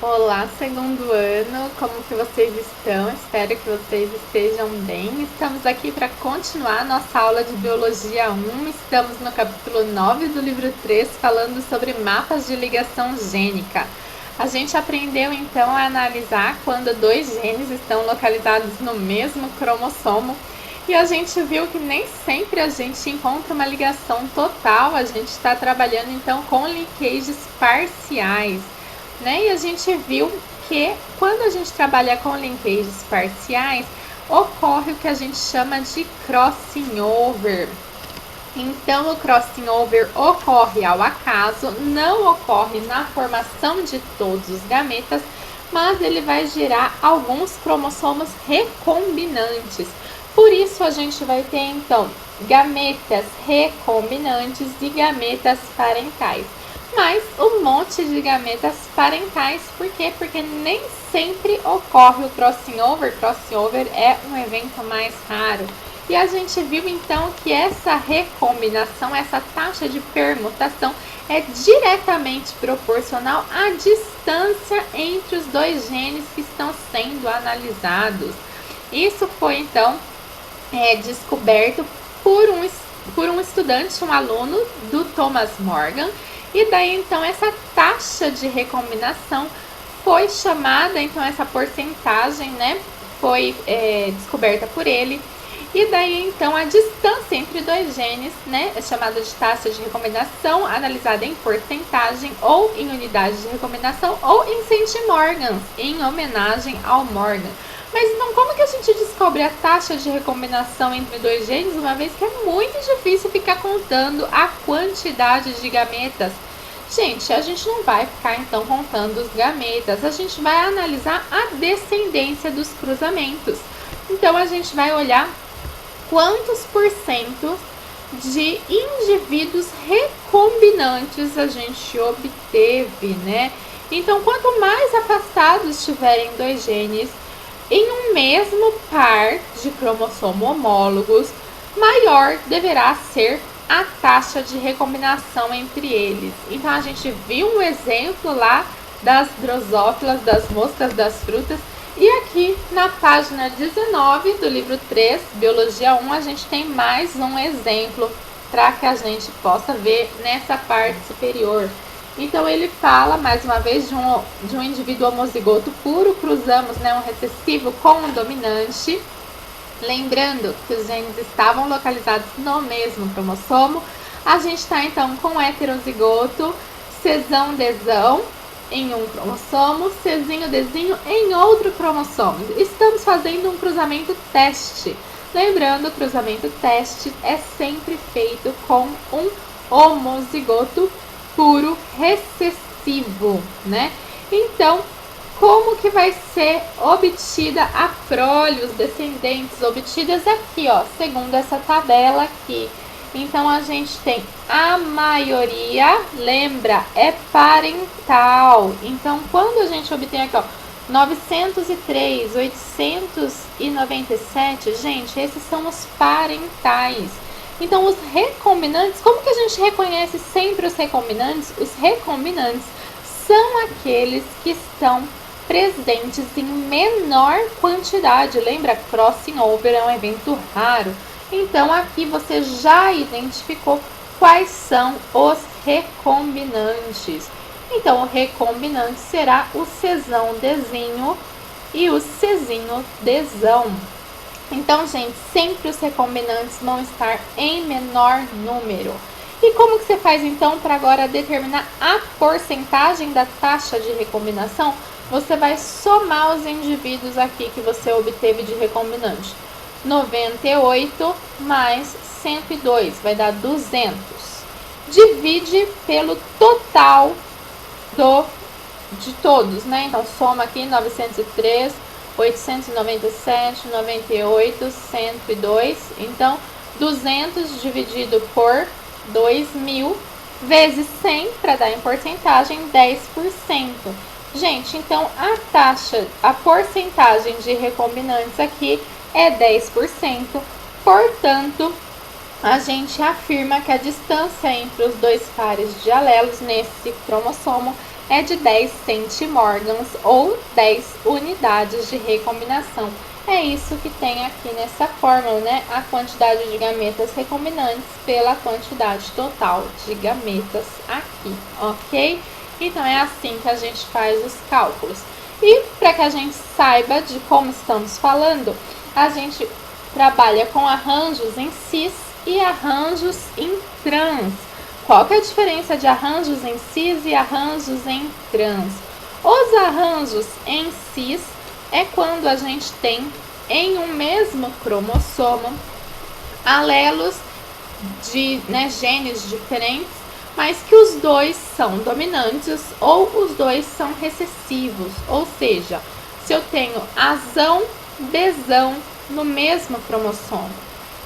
Olá, segundo ano, como que vocês estão? Espero que vocês estejam bem. Estamos aqui para continuar nossa aula de Biologia 1. Estamos no capítulo 9 do livro 3, falando sobre mapas de ligação gênica. A gente aprendeu então a analisar quando dois genes estão localizados no mesmo cromossomo. E a gente viu que nem sempre a gente encontra uma ligação total, a gente está trabalhando então com linkages parciais. Né? E a gente viu que quando a gente trabalha com linkages parciais, ocorre o que a gente chama de crossing over. Então, o crossing over ocorre ao acaso, não ocorre na formação de todos os gametas, mas ele vai gerar alguns cromossomos recombinantes. Por isso, a gente vai ter, então, gametas recombinantes e gametas parentais. Mas um monte de gametas parentais, por quê? Porque nem sempre ocorre o crossing over. Crossing over é um evento mais raro. E a gente viu então que essa recombinação, essa taxa de permutação é diretamente proporcional à distância entre os dois genes que estão sendo analisados. Isso foi então descoberto por um estudante, um aluno do Thomas Morgan. E daí então essa taxa de recombinação foi chamada, então essa porcentagem, né, foi descoberta por ele. E daí então a distância entre dois genes, né, é chamada de taxa de recombinação, analisada em porcentagem ou em unidade de recombinação ou em centimorgans, em homenagem ao Morgan. Mas então como que a gente descobre a taxa de recombinação entre dois genes, uma vez que é muito difícil ficar contando a quantidade de gametas? Gente, a gente não vai ficar então contando os gametas, a gente vai analisar a descendência dos cruzamentos. Então a gente vai olhar quantos por cento de indivíduos recombinantes a gente obteve, né? Então, quanto mais afastados estiverem dois genes em um mesmo par de cromossomo homólogos, maior deverá ser a taxa de recombinação entre eles. Então, a gente viu um exemplo lá das drosófilas, das moscas das frutas. E aqui na página 19 do livro 3, Biologia 1, a gente tem mais um exemplo para que a gente possa ver nessa parte superior. Então ele fala mais uma vez de um indivíduo homozigoto puro, cruzamos, né, um recessivo com um dominante. Lembrando que os genes estavam localizados no mesmo cromossomo. A gente está então com heterozigoto, Czão, Dzão em um cromossomo, Czinho, Dzinho em outro cromossomo. Estamos fazendo um cruzamento teste. Lembrando, o cruzamento teste é sempre feito com um homozigoto puro recessivo, né? Então, como que vai ser obtida a prole, os descendentes obtidas aqui, ó, segundo essa tabela aqui. Então, a gente tem a maioria, lembra, é parental. Então, quando a gente obtém aqui, ó, 903, 897, gente, esses são os parentais. Então, os recombinantes, como que a gente reconhece sempre os recombinantes? Os recombinantes são aqueles que estão presentes em menor quantidade. Lembra, crossing over é um evento raro. Então, aqui você já identificou quais são os recombinantes. Então, o recombinante será o Czão, Dzinho e o Czinho, Dzão. Então, gente, sempre os recombinantes vão estar em menor número. E como que você faz, então, para agora determinar a porcentagem da taxa de recombinação? Você vai somar os indivíduos aqui que você obteve de recombinante. 98 mais 102 vai dar 200. Divide pelo total de todos, né? Então, soma aqui 903, 897, 98, 102. Então, 200 dividido por 2.000 vezes 100, para dar em porcentagem 10%. Gente, então a porcentagem de recombinantes aqui é 10%. Portanto, a gente afirma que a distância entre os dois pares de alelos nesse cromossomo é de 10 centimorgans ou 10 unidades de recombinação. É isso que tem aqui nessa fórmula, né? A quantidade de gametas recombinantes pela quantidade total de gametas aqui, ok? Então, é assim que a gente faz os cálculos. E para que a gente saiba de como estamos falando, a gente trabalha com arranjos em cis e arranjos em trans. Qual que é a diferença de arranjos em cis e arranjos em trans? Os arranjos em cis é quando a gente tem em um mesmo cromossomo alelos de genes diferentes, mas que os dois são dominantes ou os dois são recessivos. Ou seja, se eu tenho azão, bezão no mesmo cromossomo,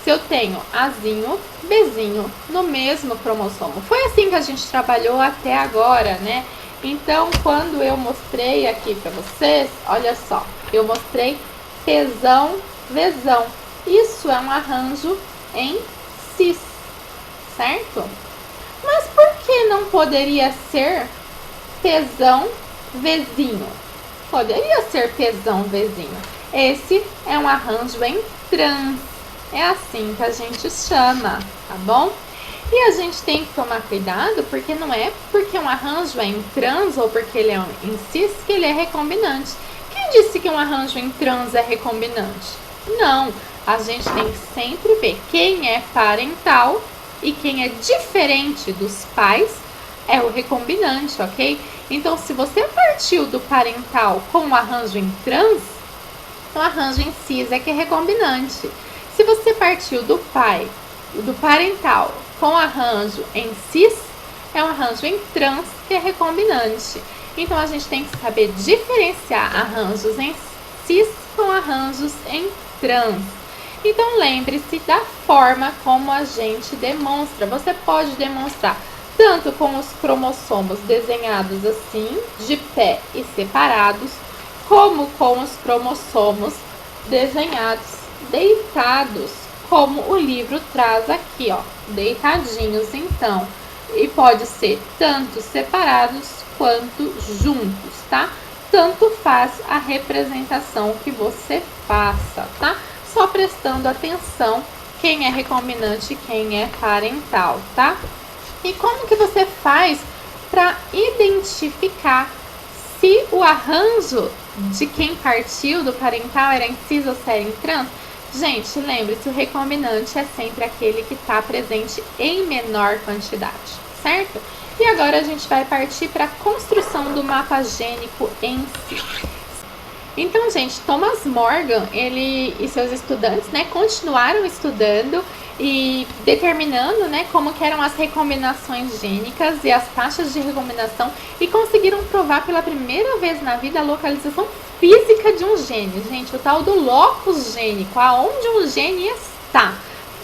se eu tenho azinho, bezinho no mesmo cromossomo. Foi assim que a gente trabalhou até agora, né? Então, quando eu mostrei aqui para vocês, olha só, eu mostrei pezão, vezão. Isso é um arranjo em cis, certo? Mas por que não poderia ser pezão, vezinho? Poderia ser pezão, vezinho. Esse é um arranjo em trans. É assim que a gente chama, tá bom? E a gente tem que tomar cuidado, porque não é porque um arranjo é em trans ou porque ele é em cis que ele é recombinante. Quem disse que um arranjo em trans é recombinante? Não, a gente tem que sempre ver quem é parental e quem é diferente dos pais é o recombinante, ok? Então, se você partiu do parental com um arranjo em trans, o arranjo em cis é que é recombinante. Se você partiu do pai, do parental, com arranjo em cis, é um arranjo em trans que é recombinante. Então, a gente tem que saber diferenciar arranjos em cis com arranjos em trans. Então, lembre-se da forma como a gente demonstra. Você pode demonstrar tanto com os cromossomos desenhados assim, de pé e separados, como com os cromossomos desenhados deitados, como o livro traz aqui, ó, deitadinhos então. E pode ser tanto separados quanto juntos, tá? Tanto faz a representação que você faça, tá? Só prestando atenção quem é recombinante e quem é parental, tá? E como que você faz para identificar se o arranjo de quem partiu do parental era em cis ou se era em trans? Gente, lembre-se, o recombinante é sempre aquele que está presente em menor quantidade, certo? E agora a gente vai partir para a construção do mapa gênico em si. Então, gente, Thomas Morgan, ele e seus estudantes, né, continuaram estudando e determinando, né, como que eram as recombinações gênicas e as taxas de recombinação e conseguiram provar pela primeira vez na vida a localização física de um gene. Gente, o tal do locus gênico, aonde um gene está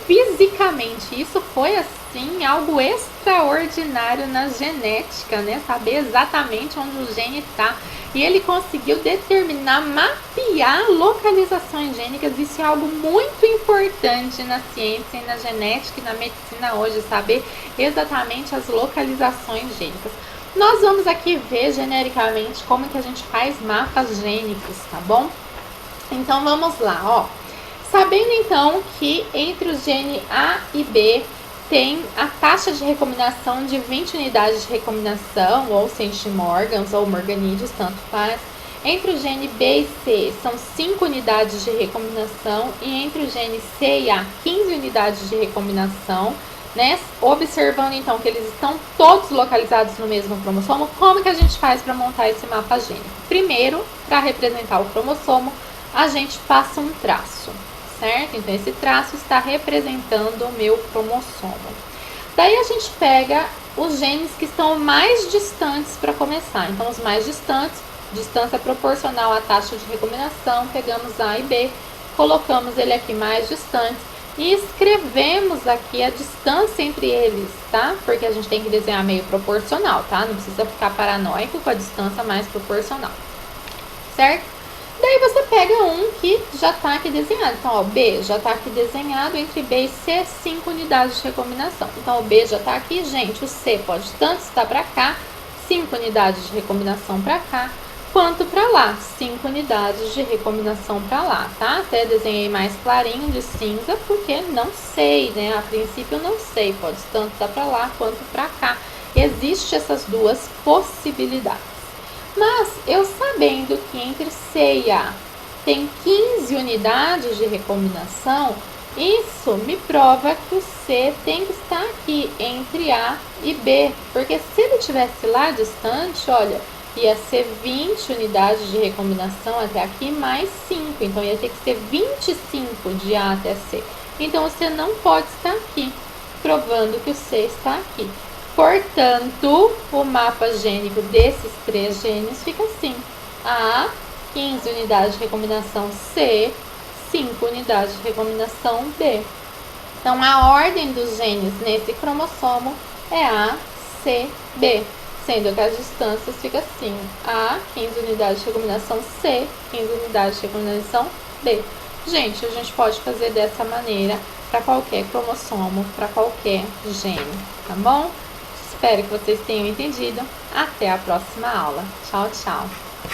fisicamente. Isso foi, assim, algo extraordinário na genética, né, saber exatamente onde o gene está. E ele conseguiu determinar, mapear localizações gênicas. Isso é algo muito importante na ciência e na genética e na medicina hoje, saber exatamente as localizações gênicas. Nós vamos aqui ver genericamente como que a gente faz mapas gênicos, tá bom? Então vamos lá, ó. Sabendo então que entre os genes A e B tem a taxa de recombinação de 20 unidades de recombinação, ou centimorgans, ou morganídeos, tanto faz. Entre o gene B e C são 5 unidades de recombinação, e entre o gene C e A, 15 unidades de recombinação, né? Observando então que eles estão todos localizados no mesmo cromossomo, como que a gente faz para montar esse mapa gênico? Primeiro, para representar o cromossomo, a gente passa um traço. Certo? Então, esse traço está representando o meu cromossomo. Daí, a gente pega os genes que estão mais distantes para começar. Então, os mais distantes, distância proporcional à taxa de recombinação, pegamos A e B, colocamos ele aqui mais distante e escrevemos aqui a distância entre eles, tá? Porque a gente tem que desenhar meio proporcional, tá? Não precisa ficar paranoico com a distância mais proporcional, certo? Daí você pega um que já está aqui desenhado. Então, ó, B já está aqui desenhado, entre B e C, 5 unidades de recombinação. Então, o B já está aqui, gente, o C pode tanto estar para cá, 5 unidades de recombinação para cá, quanto para lá, 5 unidades de recombinação para lá, tá? Até desenhei mais clarinho de cinza, porque não sei, né? A princípio não sei, pode tanto dar para lá quanto para cá. Existem essas duas possibilidades. Mas eu sabendo que entre C e A tem 15 unidades de recombinação, isso me prova que o C tem que estar aqui entre A e B, porque se ele estivesse lá distante, olha, ia ser 20 unidades de recombinação até aqui, mais 5. Então, ia ter que ser 25 de A até C. Então, o C não pode estar aqui, provando que o C está aqui. Portanto, o mapa gênico desses 3 gênios fica assim. A, 15 unidades de recombinação C, 5 unidades de recombinação D. Então, a ordem dos genes nesse cromossomo é A, C, B. Sendo que as distâncias ficam assim, A, 15 unidades de recombinação C, 15 unidades de recombinação D. Gente, a gente pode fazer dessa maneira para qualquer cromossomo, para qualquer gene, tá bom? Espero que vocês tenham entendido. Até a próxima aula. Tchau, tchau!